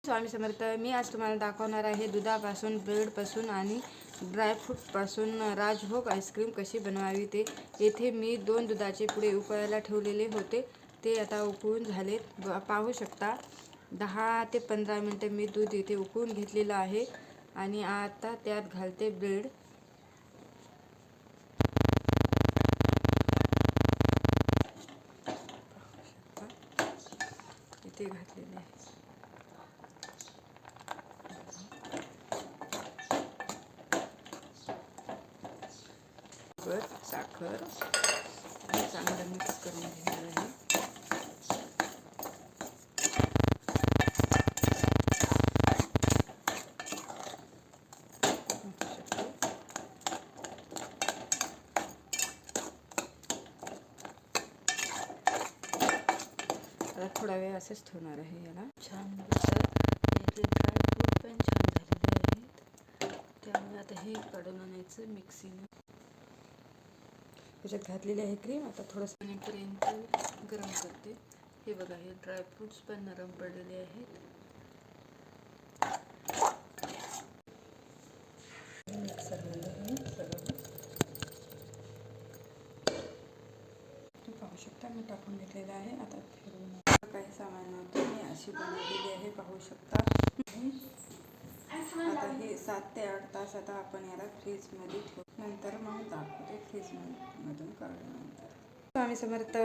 स्वामी समर्थ. मी आज तुम्हाला दाखवणार आहे दुधापासून, ब्रेडपासून आणि ड्रायफ्रूटपासून राजभोग आईस्क्रीम कशी बनवावी ते. येथे मी 2 दुधाचे पुडे उकळायला ठेवलेले होते. ते आता उकळून झालेत. पाहू शकता 10 ते 15 मिनटं मी दूध इथे उकळून घेतलेलं आहे. आणि आता त्यात घालते ब्रेड. इथे घातलेले आहे साखर. चांगलं मिक्स करून घेणार आहे. आता थोडा वेळ असंच ठेवणार आहे याला. छान इथे ड्रायफ्रूट पण छान झालेले आहेत. त्यामुळे आता हे काढून आणायचं मिक्सीने. त्याच्यात घातलेली आहे क्रीम. आता थोडंसं पाण्यापर्यंत गरम करते. हे बघा, हे ड्रायफ्रूट्स पण नरम पडलेले आहेत. मिक्सरला सगळं पाहू शकता मी टाकून घेतलेलं आहे. आता फिरवून काही सामान नव्हतं, मी अशी बनवलेली आहे. पाहू शकता. आता हे 7 ते 8 तास आता आपण याला फ्रीजमध्ये ठेवू. नंतर मग दाखवते फ्रीजमधून काढल्यानंतर. स्वामी समर्थ.